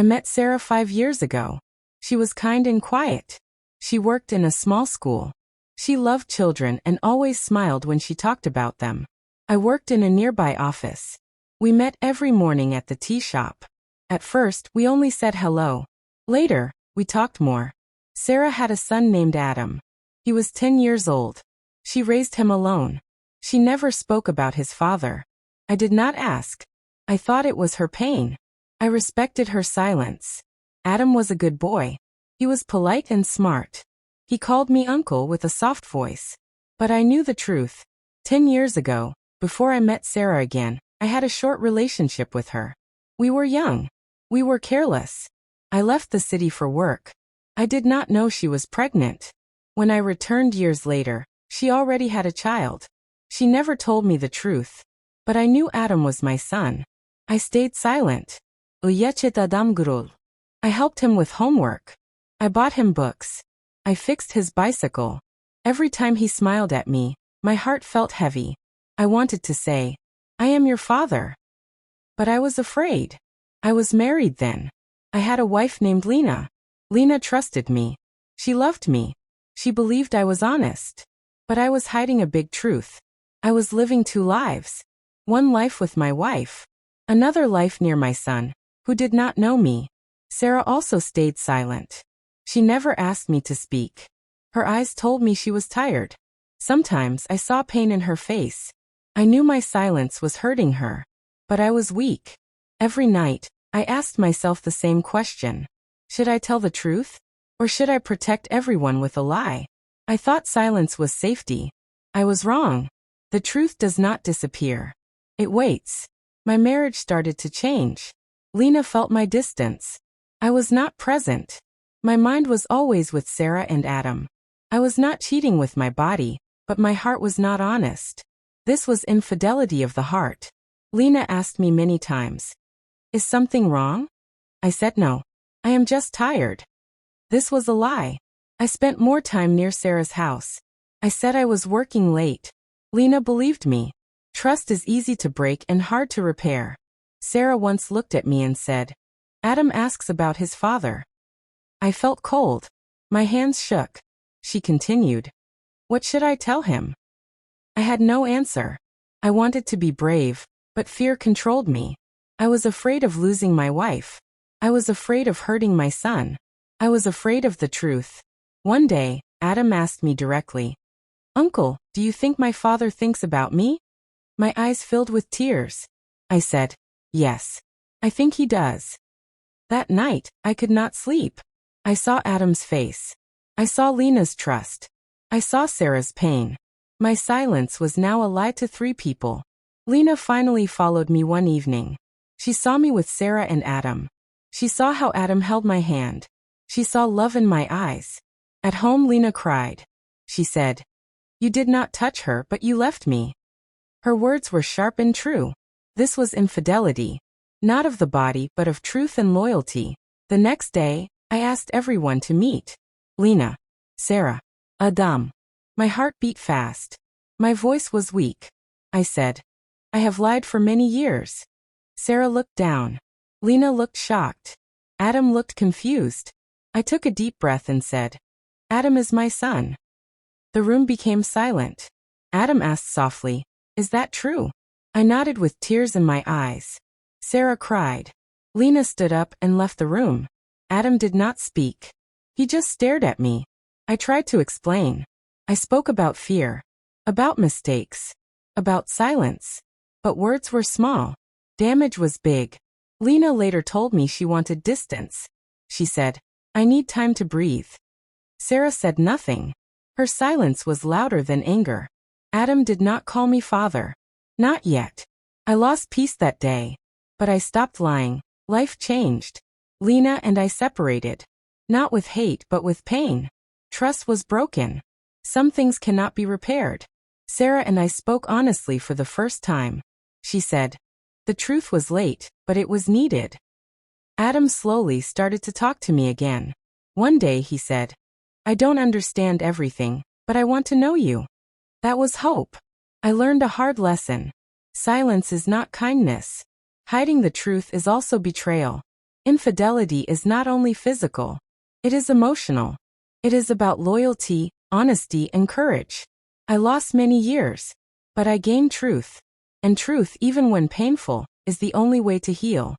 I met Sarah 5 years ago. She was kind and quiet. She worked in a small school. She loved children and always smiled when she talked about them. I worked in a nearby office. We met every morning at the tea shop. At first, we only said hello. Later, we talked more. Sarah had a son named Adam. He was 10 years old. She raised him alone. She never spoke about his father. I did not ask. I thought it was her pain. I respected her silence. Adam was a good boy. He was polite and smart. He called me uncle with a soft voice. But I knew the truth. 10 years ago, before I met Sarah again, I had a short relationship with her. We were young. We were careless. I left the city for work. I did not know she was pregnant. When I returned years later, she already had a child. She never told me the truth. But I knew Adam was my son. I stayed silent. I helped him with homework. I bought him books. I fixed his bicycle. Every time he smiled at me, my heart felt heavy. I wanted to say, I am your father. But I was afraid. I was married then. I had a wife named Lena. Lena trusted me. She loved me. She believed I was honest. But I was hiding a big truth. I was living 2 lives. One life with my wife. Another life near my son, who did not know me. Sarah also stayed silent. She never asked me to speak. Her eyes told me she was tired. Sometimes I saw pain in her face. I knew my silence was hurting her. But I was weak. Every night, I asked myself the same question. Should I tell the truth? Or should I protect everyone with a lie? I thought silence was safety. I was wrong. The truth does not disappear. It waits. My marriage started to change. Lena felt my distance. I was not present. My mind was always with Sarah and Adam. I was not cheating with my body, but my heart was not honest. This was infidelity of the heart. Lena asked me many times, is something wrong? I said no. I am just tired. This was a lie. I spent more time near Sarah's house. I said I was working late. Lena believed me. Trust is easy to break and hard to repair. Sarah once looked at me and said, Adam asks about his father. I felt cold. My hands shook. She continued, what should I tell him? I had no answer. I wanted to be brave, but fear controlled me. I was afraid of losing my wife. I was afraid of hurting my son. I was afraid of the truth. One day, Adam asked me directly, Uncle, do you think my father thinks about me? My eyes filled with tears. I said, yes, I think he does. That night, I could not sleep. I saw Adam's face. I saw Lena's trust. I saw Sarah's pain. My silence was now a lie to 3 people. Lena finally followed me one evening. She saw me with Sarah and Adam. She saw how Adam held my hand. She saw love in my eyes. At home, Lena cried. She said, you did not touch her, but you left me. Her words were sharp and true. This was infidelity. Not of the body, but of truth and loyalty. The next day, I asked everyone to meet. Lena, Sarah, Adam. My heart beat fast. My voice was weak. I said, I have lied for many years. Sarah looked down. Lena looked shocked. Adam looked confused. I took a deep breath and said, Adam is my son. The room became silent. Adam asked softly, is that true? I nodded with tears in my eyes. Sarah cried. Lena stood up and left the room. Adam did not speak. He just stared at me. I tried to explain. I spoke about fear, about mistakes, about silence. But words were small. Damage was big. Lena later told me she wanted distance. She said, I need time to breathe. Sarah said nothing. Her silence was louder than anger. Adam did not call me father. Not yet. I lost peace that day. But I stopped lying. Life changed. Lena and I separated. Not with hate but with pain. Trust was broken. Some things cannot be repaired. Sarah and I spoke honestly for the first time. She said, the truth was late, but it was needed. Adam slowly started to talk to me again. One day he said, I don't understand everything, but I want to know you. That was hope. I learned a hard lesson. Silence is not kindness. Hiding the truth is also betrayal. Infidelity is not only physical, it is emotional. It is about loyalty, honesty, and courage. I lost many years, but I gained truth. And truth, even when painful, is the only way to heal.